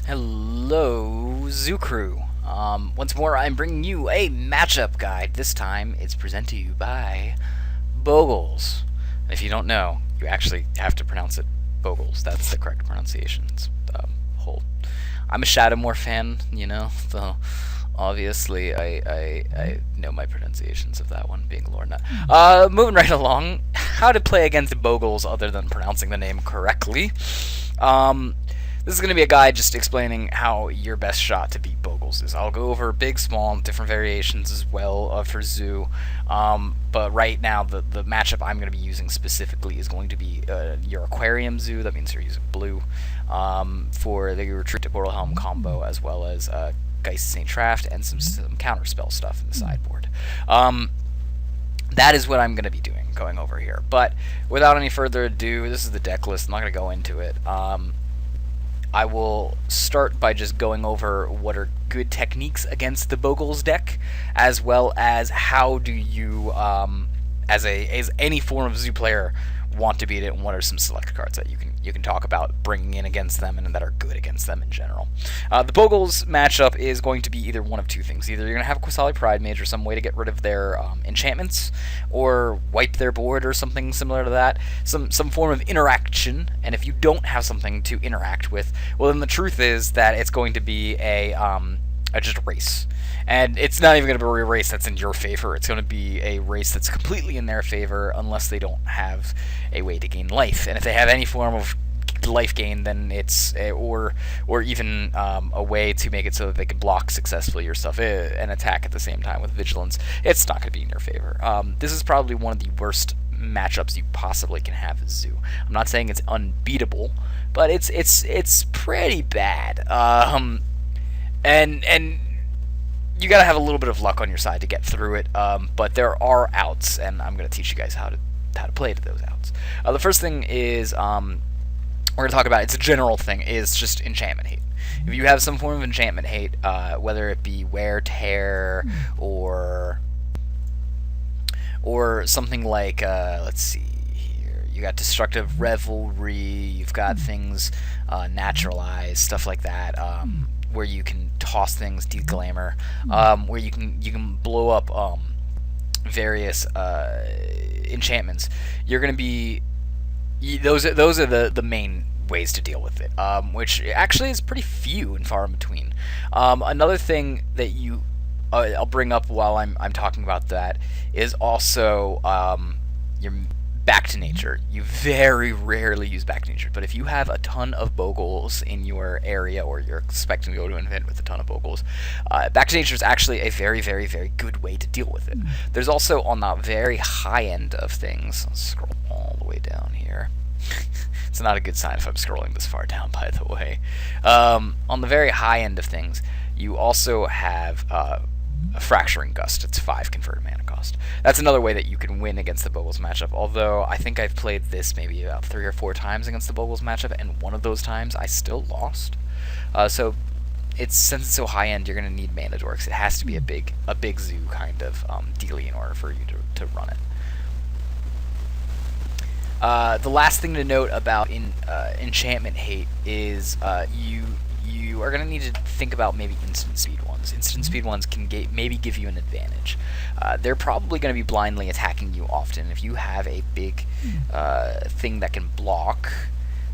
Hello, Zoo Crew. Once more, I'm bringing you a matchup guide. This time, it's presented to you by Boggles. If you don't know, you actually have to pronounce it Boggles. That's the correct pronunciation. It's, hold. I'm a Shadowmore fan, so obviously I know my pronunciations of that one, being a lore nut. Moving right along, how to play against Boggles other than pronouncing the name correctly. This is going to be a guide just explaining how your best shot to beat Boggles is. I'll go over big, small, different variations as well for Zoo. But right now, the matchup I'm going to be using specifically is going to be your Aquarium Zoo. That means you're using blue for the Retreat to Portal Helm combo, as well as Geist Saint Traft and some counterspell stuff in the sideboard. That is what I'm going to be doing, going over here. But without any further ado, this is the deck list. I'm not going to go into it. I will start by just going over what are good techniques against the Boggles deck, as well as how do you, as any form of Zoo player, want to beat it, and what are some select cards that you can talk about bringing in against them and that are good against them in general. The Boggles matchup is going to be either one of two things. Either you're going to have Qasali Pridemage or some way to get rid of their enchantments, or wipe their board or something similar to that. Some form of interaction, and if you don't have something to interact with, well then the truth is that it's going to be just a race. And it's not even going to be a race that's in your favor. It's going to be a race that's completely in their favor unless they don't have a way to gain life. And if they have any form of life gain, then it's or even a way to make it so that they can block successfully your stuff and attack at the same time with vigilance, it's not going to be in your favor. This is probably one of the worst matchups you possibly can have as Zoo. I'm not saying it's unbeatable, but it's pretty bad. And you gotta have a little bit of luck on your side to get through it, but there are outs, and I'm gonna teach you guys how to play to those outs. The first thing is we're gonna talk about, it's a general thing, is just enchantment hate. If you have some form of enchantment hate, whether it be wear, tear, or something like let's see here, you got destructive revelry, you've got things naturalized, stuff like that. Where you can toss things, deglamour, where you can blow up various enchantments. You're going to be those are the main ways to deal with it, which actually is pretty few and far in between. Another thing that I'll bring up while I'm talking about that is also your back to nature. You very rarely use back to nature, but if you have a ton of Boggles in your area, or you're expecting to go to an event with a ton of Boggles, back to nature is actually a very, very, very good way to deal with it. There's also, on the very high end of things, I'll scroll all the way down here. It's not a good sign if I'm scrolling this far down, by the way. On the very high end of things, you also have a Fracturing Gust. It's 5 converted mana cost. That's another way that you can win against the Boggles matchup, although I think I've played this maybe about 3 or 4 times against the Boggles matchup, and one of those times I still lost. So since it's so high end, you're going to need mana dorks. It has to be a big Zoo kind of dealie in order for you to run it. The last thing to note about enchantment hate is you are going to need to think about maybe instant speed ones. Instant speed ones can maybe give you an advantage. They're probably going to be blindly attacking you often. If you have a big thing that can block,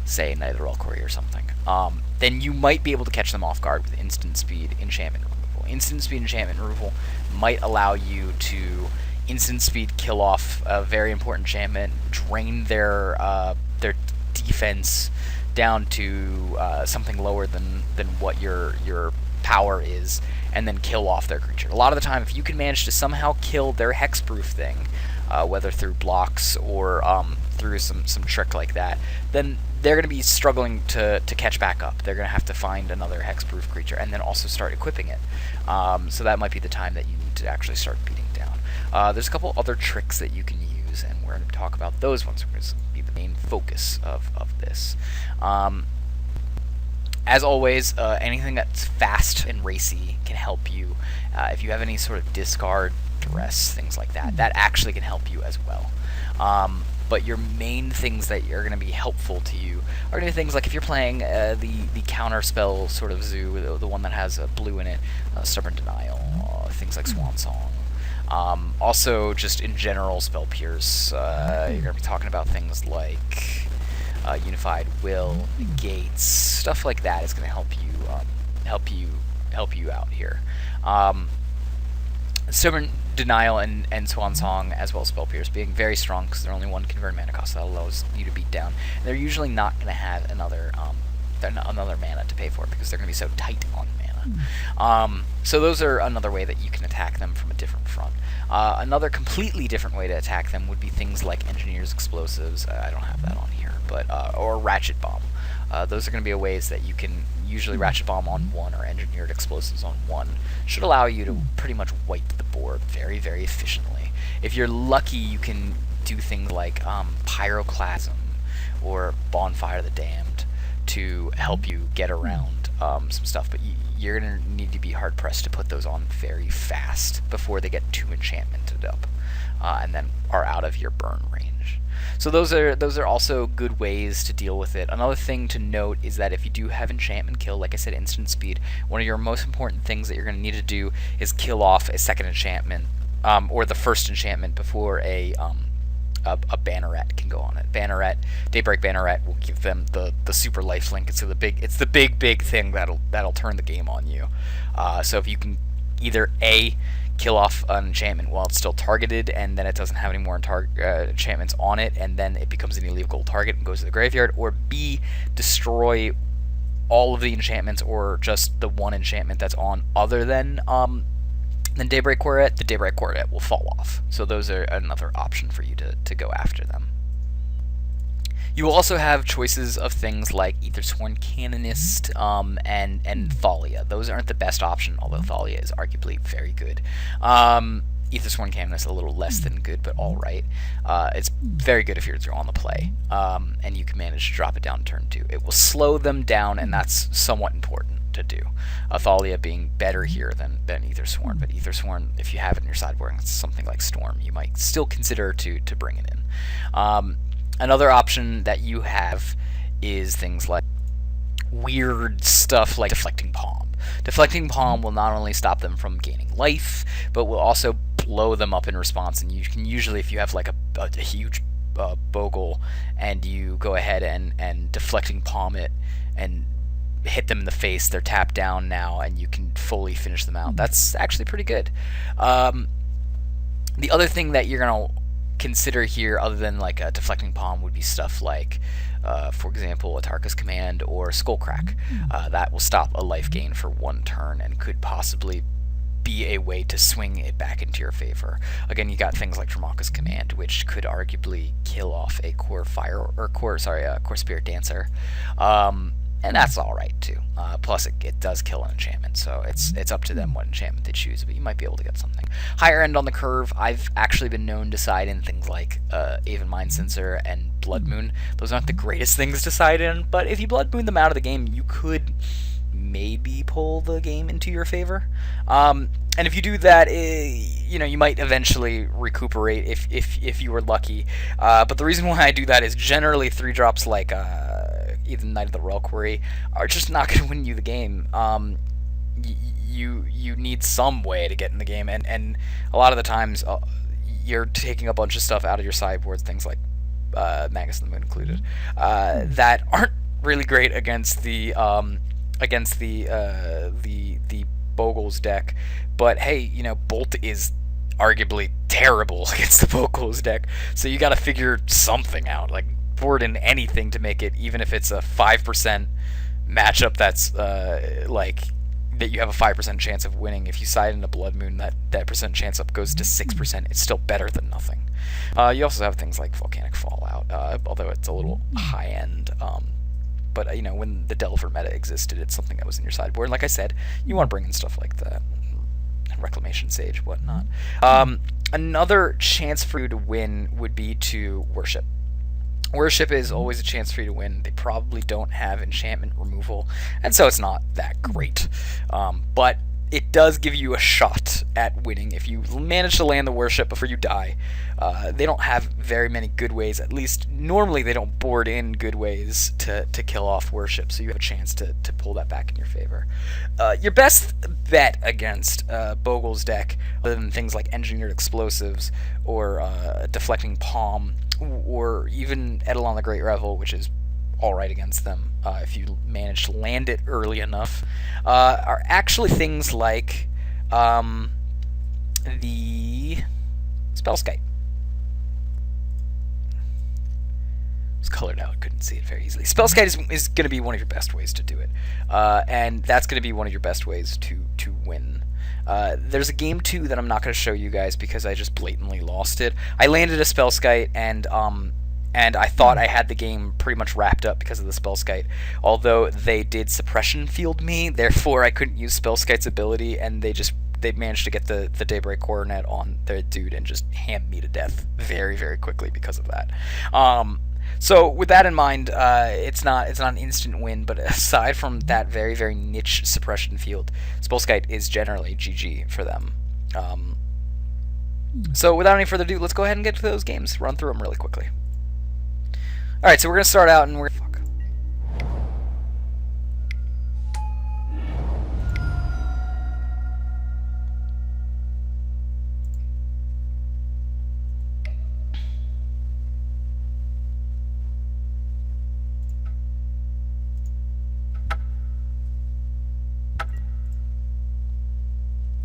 say Netherrealm Courier or something, then you might be able to catch them off guard with instant speed enchantment removal. Instant speed enchantment removal might allow you to instant speed kill off a very important enchantment, drain their defense down to something lower than what your power is, and then kill off their creature. A lot of the time, if you can manage to somehow kill their hexproof thing, whether through blocks or through some trick like that, then they're going to be struggling to catch back up. They're going to have to find another hexproof creature and then also start equipping it. So that might be the time that you need to actually start beating down. There's a couple other tricks that you can use, and we're going to talk about those ones. We're going to be the main focus of this. As always, anything that's fast and racy can help you. If you have any sort of discard, duress, things like that, that actually can help you as well. but your main things that are going to be helpful to you are going to be things like if you're playing the counter spell sort of zoo, the one that has a blue in it, Stubborn Denial, things like Swan Song. Also, just in general, spell pierce. You're going to be talking about things like Unified Will, negates, stuff like that is going to help you out here. Stubborn Denial and Swan Song, as well as Spell Pierce, being very strong because they're only one converted mana cost, so that allows you to beat down. And they're usually not going to have another mana to pay for because they're going to be so tight on mana. So those are another way that you can attack them from a different front. Another completely different way to attack them would be things like Engineer's Explosives. I don't have that on here, but or Ratchet Bomb. Those are going to be ways that you can usually Ratchet Bomb on one or Engineered Explosives on one. Should allow you to pretty much wipe the board very, very efficiently. If you're lucky, you can do things like Pyroclasm or Bonfire of the Damned to help you get around some stuff, but you're going to need to be hard-pressed to put those on very fast before they get too enchantmented up and then are out of your burn range. So those are also good ways to deal with it. Another thing to note is that if you do have enchantment kill, like I said, instant speed, one of your most important things that you're going to need to do is kill off a second enchantment or the first enchantment before a banneret can go on it. Daybreak Banneret will give them the super lifelink. It's the big thing that'll turn the game on you. So if you can either kill off an enchantment while it's still targeted, and then it doesn't have any more enchantments on it, and then it becomes an illegal target and goes to the graveyard, or B, destroy all of the enchantments or just the one enchantment that's on other than Daybreak Quartet, the Daybreak Quartet will fall off. So those are another option for you to go after them. You will also have choices of things like Aethersworn Canonist and Thalia. Those aren't the best option, although Thalia is arguably very good. Aethersworn Canonist a little less than good, but alright. It's very good if you're on the play, and you can manage to drop it down turn 2. It will slow them down, and that's somewhat important to do. Thalia being better here than Aethersworn, but Aethersworn, if you have it in your sideboard, it's something like Storm, you might still consider to bring it in. Another option that you have is things like weird stuff like Deflecting Palm. Deflecting Palm will not only stop them from gaining life, but will also blow them up in response, and you can usually, if you have like a huge Bogle, and you go ahead and Deflecting Palm it, and hit them in the face, they're tapped down now, and you can fully finish them out. That's actually pretty good. The other thing that you're going to consider here, other than like a Deflecting Palm, would be stuff like, for example, Atarka's Command or Skullcrack. That will stop a life gain for one turn and could possibly be a way to swing it back into your favor. Again, you got things like Tremaka's Command, which could arguably kill off a Core Spirit Dancer. And that's alright too. Plus, it does kill an enchantment, so it's up to them what enchantment they choose, but you might be able to get something. Higher end on the curve, I've actually been known to side in things like Aven Mind Sensor and Blood Moon. Those aren't the greatest things to side in, but if you Blood Moon them out of the game, you could maybe pull the game into your favor. And if you do that, you might eventually recuperate if you were lucky. But the reason why I do that is generally 3-drops like either Knight of the Reliquary are just not going to win you the game. You need some way to get in the game, and a lot of the times you're taking a bunch of stuff out of your sideboards, things like Magus of the Moon included, that aren't really great against the Boggles deck. But hey, Bolt is arguably terrible against the Boggles deck, so you got to figure something out, like board in anything to make it, even if it's a 5% matchup that's like that you have a 5% chance of winning. If you side in a Blood Moon, that percent chance up goes to 6%. It's still better than nothing. You also have things like Volcanic Fallout, although it's a little high end. But when the Delver meta existed, it's something that was in your sideboard. And like I said, you want to bring in stuff like that, Reclamation Sage, whatnot. Another chance for you to win would be to Worship. Worship is always a chance for you to win. They probably don't have enchantment removal, and so it's not that great. But it does give you a shot at winning if you manage to land the worship before you die. They don't have very many good ways, at least normally they don't board in good ways to kill off worship, so you have a chance to pull that back in your favor. Your best bet against Boggles' deck, other than things like Engineered Explosives or Deflecting Palm, or even Eidolon the Great Revel, which is alright against them if you manage to land it early enough, are actually things like the Spellskite. It's colored out, couldn't see it very easily. Spellskite is going to be one of your best ways to do it, and that's going to be one of your best ways to win. There's a game too that I'm not going to show you guys because I just blatantly lost it. I landed a Spellskite and I thought I had the game pretty much wrapped up because of the Spellskite, although they did suppression field me, therefore I couldn't use Spellskite's ability, and they managed to get the Daybreak Coronet on their dude and just ham me to death very, very quickly because of that. So with that in mind, it's not an instant win, but aside from that very, very niche suppression field, Spellskite is generally GG for them. So without any further ado, let's go ahead and get to those games, run through them really quickly. Alright, so we're going to start out and we're... Fuck.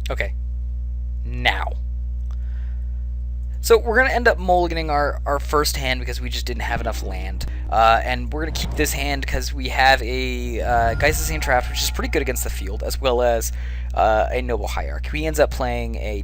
Okay. Now. So we're going to end up mulliganing our first hand because we just didn't have enough land. And we're going to keep this hand because we have a Geist's Trap, which is pretty good against the field, as well as a Noble Hierarch. He ends up playing a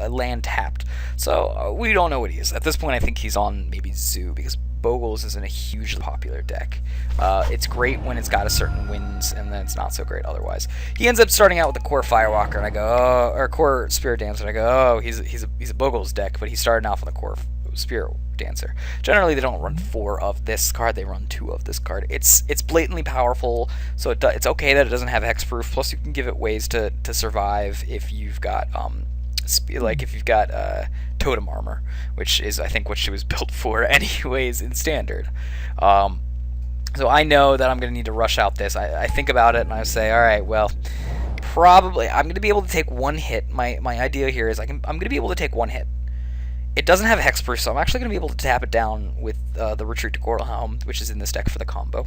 land tapped. So we don't know what he is. At this point, I think he's on maybe Zoo, because Boggles isn't a hugely popular deck. It's great when it's got a certain wins, and then it's not so great otherwise. He ends up starting out with a Core Firewalker, and I go, oh, or Core Spirit Dancer, and I go, oh, he's a Boggles deck, but he's starting off with a Core Spirit Dancer. Generally, they don't run 4 of this card; they run 2 of this card. It's blatantly powerful, so it's okay that it doesn't have hexproof. Plus, you can give it ways to survive if you've got Totem Armor, which is, I think, what she was built for anyways in Standard. So I know that I'm going to need to rush out this. I think about it and I say, alright, well, probably I'm going to be able to take 1 hit. My idea here is I'm going to be able to take 1 hit. It doesn't have hexproof, so I'm actually going to be able to tap it down with the Retreat to Gorlhelm, which is in this deck for the combo.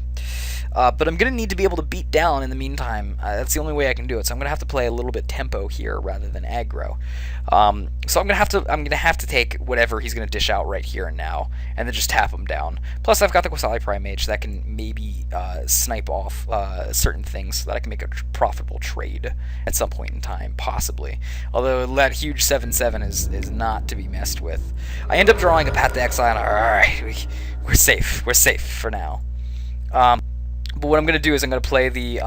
But I'm going to need to be able to beat down in the meantime. That's the only way I can do it. So I'm going to have to play a little bit tempo here rather than aggro. So I'm going to have to take whatever he's going to dish out right here and now, and then just tap him down. Plus, I've got the Qasali Primate that can maybe snipe off certain things so that I can make a profitable trade at some point in time, possibly. Although that huge 7/7 is not to be messed with. I end up drawing a Path to Exile, and alright, we're safe. We're safe for now. But what I'm going to do is I'm going to play the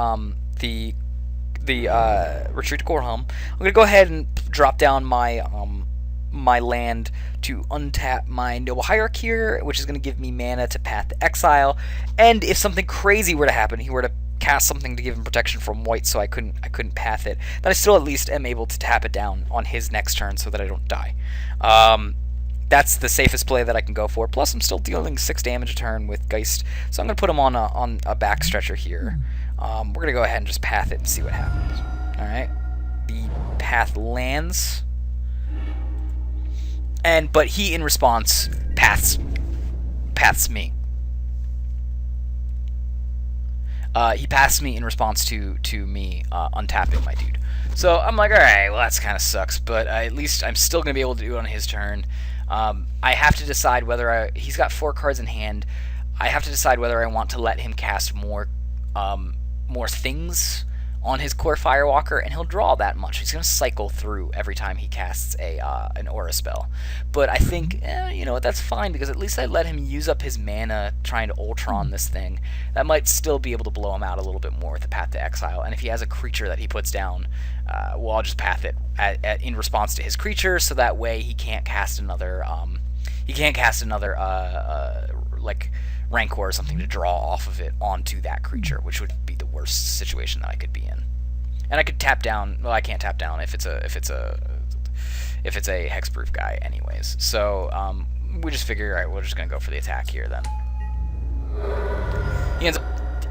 Retreat to Gorlhelm. I'm going to go ahead and drop down my my land to untap my Noble Hierarch here, which is going to give me mana to Path to Exile. And if something crazy were to happen, he were to cast something to give him protection from white, so I couldn't path it, then I still at least am able to tap it down on his next turn so that I don't die. That's the safest play that I can go for. Plus, I'm still dealing 6 damage a turn with Geist, so I'm going to put him on a back stretcher here. We're going to go ahead and just path it and see what happens. Alright. The path lands. But he, in response, paths me. He paths me in response to me untapping my dude. So I'm like, alright, well that kind of sucks, but at least I'm still going to be able to do it on his turn. I have to decide whether he's got 4 cards in hand. I have to decide whether I want to let him cast more things on his Core Firewalker, and he'll draw that much. He's going to cycle through every time he casts an Aura spell. But I think, you know, that's fine, because at least I let him use up his mana trying to Ultron this thing. That might still be able to blow him out a little bit more with the Path to Exile. And if he has a creature that he puts down, well, I'll just path it in response to his creature, so that way he can't cast another, like, Rancor or something to draw off of it onto that creature, which would be the worst situation that I could be in. And I could tap down. Well, I can't tap down if it's a hexproof guy, anyways. So we just figure, all right, we're just gonna go for the attack here then.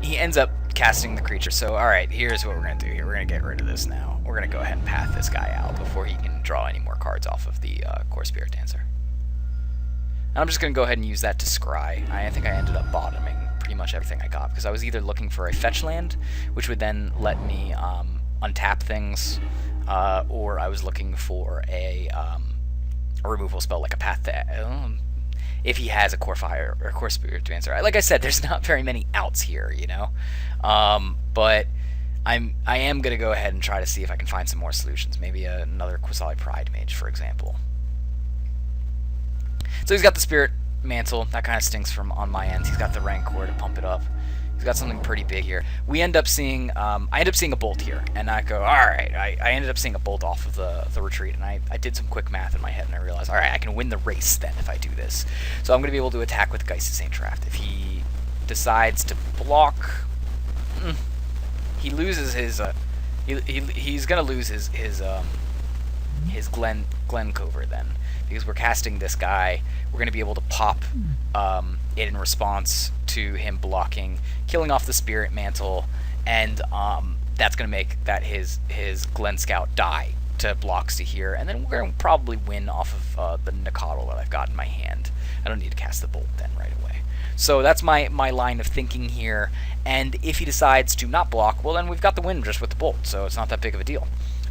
He ends up casting the creature. So all right, here's what we're gonna do here. We're gonna get rid of this now. We're gonna go ahead and path this guy out before he can draw any more cards off of the Core Spirit Dancer. And I'm just gonna go ahead and use that to scry. I think I ended up bottoming pretty much everything I got because I was either looking for a fetch land, which would then let me untap things, or I was looking for a removal spell like a path to. If he has a Core Fire or Core Spirit Dancer, like I said, there's not very many outs here, you know. But I am gonna go ahead and try to see if I can find some more solutions. Maybe another Qasali Pride Mage, for example. So he's got the Spirit Mantle. That kind of stinks from on my end. He's got the Rancor to pump it up. He's got something pretty big here. We end up seeing, I end up seeing a Bolt here, and I go, all right. I ended up seeing a Bolt off of the retreat, and I did some quick math in my head, and I realized, all right, I can win the race then if I do this. So I'm going to be able to attack with Geist of Saint Draft. If he decides to block, he loses his. He's going to lose his Glencover then, because we're casting this guy. We're going to be able to pop it in response to him blocking, killing off the Spirit Mantle, and that's going to make that his Glen Scout die to blocks to here, and then we're going to probably win off of the Nicottle that I've got in my hand. I don't need to cast the Bolt then right away. So that's my line of thinking here, and if he decides to not block, well then we've got the win just with the Bolt, so it's not that big of a deal.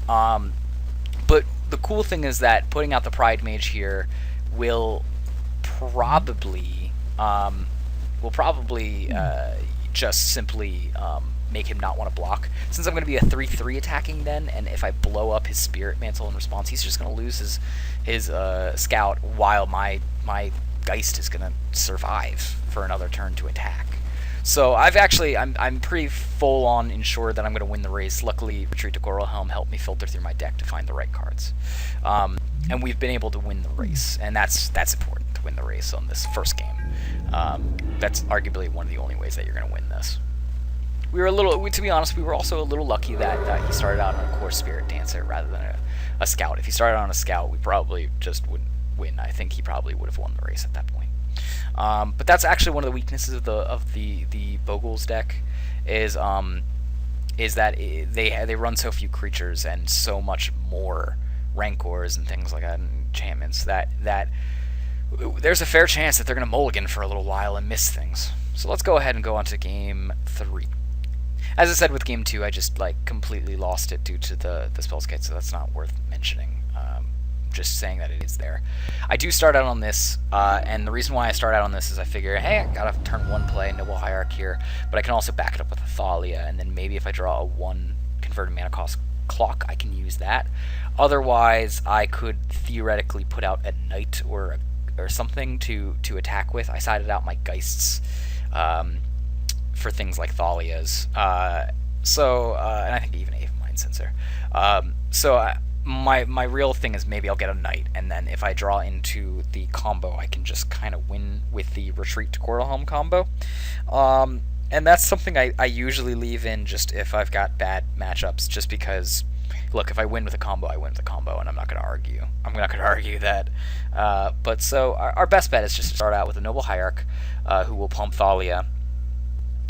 But the cool thing is that putting out the Pride Mage here will probably just simply make him not want to block. Since I'm going to be a 3/3 attacking then, and if I blow up his Spirit Mantle in response, he's just going to lose his Scout, while my Geist is going to survive for another turn to attack. So I'm pretty full on ensured that I'm going to win the race. Luckily, Retreat to Coral Helm helped me filter through my deck to find the right cards, and we've been able to win the race, and that's important to win the race on this first game. That's arguably one of the only ways that you're going to win this. We were to be honest, we were also a little lucky that he started out on a Core Spirit Dancer rather than a Scout. If he started on a Scout, we probably just wouldn't win. I think he probably would have won the race at that point. But that's actually one of the weaknesses of the Boggles deck is that they run so few creatures and so much more Rancors and things like that, and enchantments, that there's a fair chance that they're going to mulligan for a little while and miss things. So let's go ahead and go on to Game 3. As I said with Game 2, I just completely lost it due to the Spellskite, so that's not worth mentioning. Just saying that it is there. I do start out on this, and the reason why I start out on this is I figure, hey, I got a turn 1 play, Noble Hierarch here, but I can also back it up with a Thalia, and then maybe if I draw a 1 converted mana cost clock, I can use that. Otherwise, I could theoretically put out a Knight or something to attack with. I sided out my Geists for things like Thalias, and I think even a Mind Sensor. My real thing is maybe I'll get a Knight, and then if I draw into the combo, I can just kind of win with the Retreat to Coral Helm combo. And that's something I usually leave in just if I've got bad matchups, just because, look, if I win with a combo, I win with a combo, and I'm not going to argue. I'm not going to argue that. But so our best bet is just to start out with a Noble Hierarch who will pump Thalia.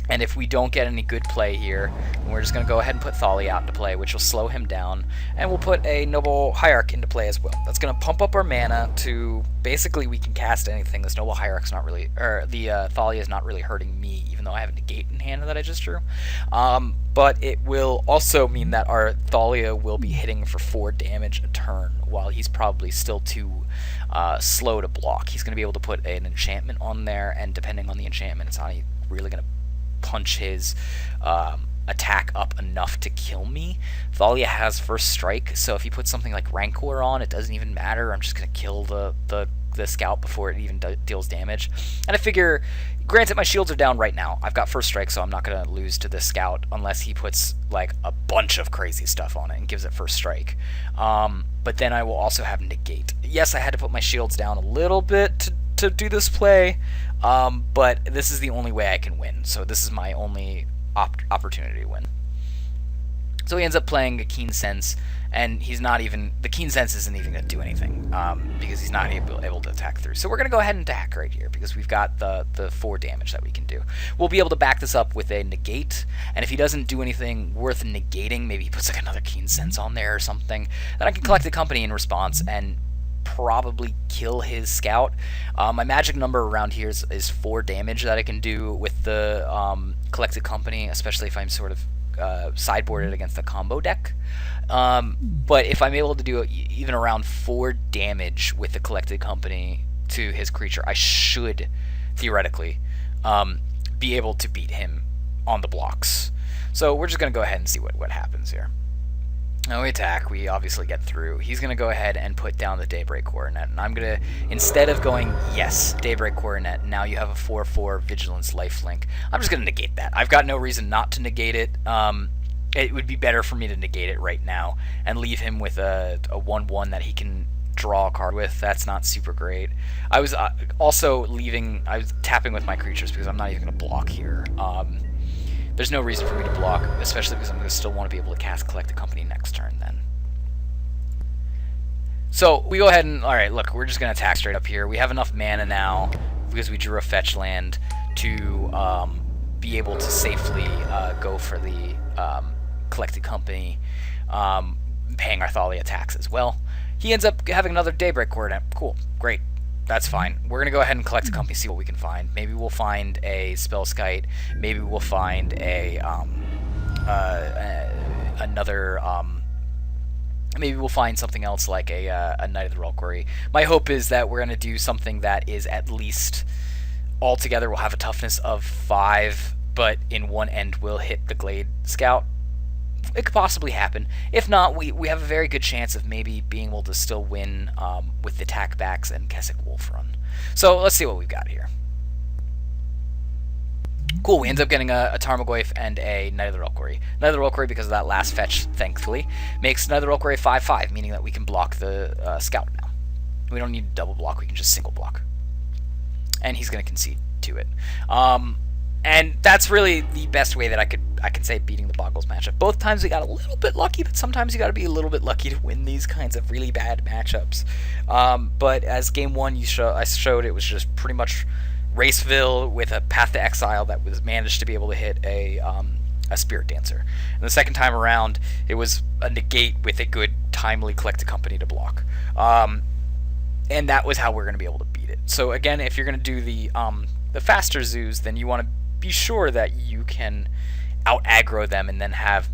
And if we don't get any good play here, we're just going to go ahead and put Thalia out into play, which will slow him down, and we'll put a Noble Hierarch into play as well. That's going to pump up our mana to, basically we can cast anything. This Noble Hierarch's not really, or the Thalia is not really hurting me, even though I have a negate in hand that I just drew. But it will also mean that our Thalia will be hitting for 4 damage a turn, while he's probably still too slow to block. He's going to be able to put an enchantment on there, and depending on the enchantment, it's not really going to punch his attack up enough to kill me. Thalia has first strike, so if he puts something like Rancor on, it doesn't even matter. I'm just going to kill the Scout before it even deals damage. And I figure, granted my shields are down right now, I've got first strike, so I'm not going to lose to the Scout unless he puts like a bunch of crazy stuff on it and gives it first strike. But then I will also have negate. Yes, I had to put my shields down a little bit to do this play, but this is the only way I can win, so this is my only opportunity to win. So he ends up playing a Keen Sense, and he's not even, the Keen Sense isn't even going to do anything, because he's not able to attack through. So we're going to go ahead and attack right here, because we've got the 4 damage that we can do. We'll be able to back this up with a negate, and if he doesn't do anything worth negating, maybe he puts like another Keen Sense on there or something, then I can collect the company in response and probably kill his scout. My magic number around here is 4 damage that I can do with the collected company, especially if I'm sort of sideboarded against the combo deck. But if I'm able to do even around 4 damage with the collected company to his creature, I should theoretically be able to beat him on the blocks. So we're just going to go ahead and see what happens here. Now we attack, we obviously get through. He's going to go ahead and put down the Daybreak Coronet, and I'm going to, instead of going, yes, Daybreak Coronet, now you have a 4/4 Vigilance Lifelink, I'm just going to negate that. I've got no reason not to negate it. It would be better for me to negate it right now and leave him with a 1/1 that he can draw a card with. That's not super great. I was also I was tapping with my creatures because I'm not even going to block here. There's no reason for me to block, especially because I'm going to still want to be able to cast Collected Company next turn then. So we go ahead and, alright, look, we're just going to attack straight up here. We have enough mana now, because we drew a fetch land, to be able to safely go for the Collected Company, paying our Thalia tax as well. He ends up having another Daybreak Coronet. Cool, great. That's fine. We're going to go ahead and collect a company, see what we can find. Maybe we'll find a Spellskite. Maybe we'll find maybe we'll find something else like a Knight of the Reliquary. My hope is that we're going to do something that is at least, altogether, will have a toughness of 5, but in one end will hit the Glade Scout. It could possibly happen. If not, we have a very good chance of maybe being able to still win with the attack backs and Keswick Wolf Run. So let's see what we've got here. Cool, we end up getting a Tarmogoyf and a Knight of the Reliquary. Knight of the Reliquary, because of that last fetch, thankfully, makes Knight of the Reliquary 5/5, meaning that we can block the Scout now. We don't need to double block, we can just single block. And he's going to concede to it. And that's really the best way that I can say beating the Boggles matchup. Both times we got a little bit lucky, but sometimes you got to be a little bit lucky to win these kinds of really bad matchups. But as game 1 I showed, it was just pretty much Raceville with a Path to Exile that was managed to be able to hit a Spirit Dancer. And the second time around, it was a negate with a good timely Collected Company to block. And that was how we're going to be able to beat it. So again, if you're going to do the faster zoos, then you want to be sure that you can out-aggro them and then have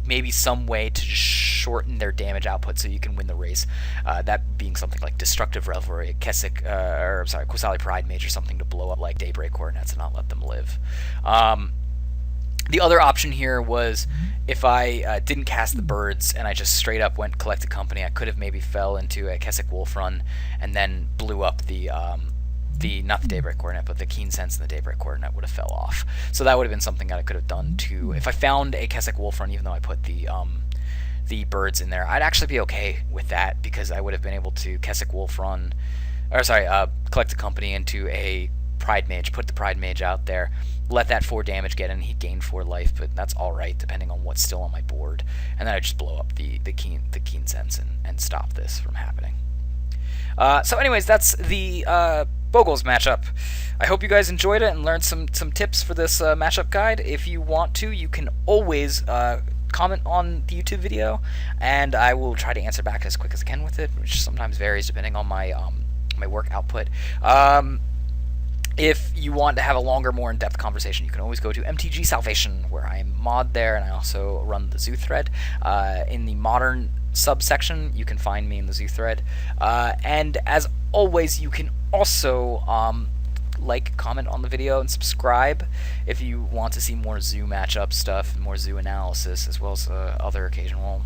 maybe some way to just shorten their damage output so you can win the race. That being something like Destructive Revelry, Qasali Pride Mage, or something to blow up like Daybreak Coronets and not let them live. The other option here was if I didn't cast the birds and I just straight up went Collected Company, I could have maybe fell into a Keswick Wolf Run and then blew up not the Daybreak Coronet, but the Keen Sense and the Daybreak Coronet would have fell off. So that would have been something that I could have done too. If I found a Keswick Wolf Run, even though I put the birds in there, I'd actually be okay with that, because I would have been able to Keswick Wolf Run, collect a company into a Pride Mage, put the Pride Mage out there, let that 4 damage get in, he gained 4 life, but that's alright depending on what's still on my board. And then I just blow up the Keen Sense and stop this from happening. So anyways, that's the Boggles matchup. I hope you guys enjoyed it and learned some tips for this matchup guide. If you want to, you can always comment on the YouTube video, and I will try to answer back as quick as I can with it, which sometimes varies depending on my my work output. If you want to have a longer, more in-depth conversation, you can always go to MTG Salvation, where I am mod there, and I also run the Zoo thread. In the Modern subsection, you can find me in the Zoo thread. And as always, you can also like, comment on the video, and subscribe if you want to see more Zoo matchup stuff, more Zoo analysis, as well as other occasional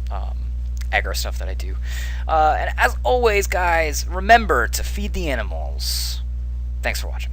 aggro stuff that I do. And as always, guys, remember to feed the animals. Thanks for watching.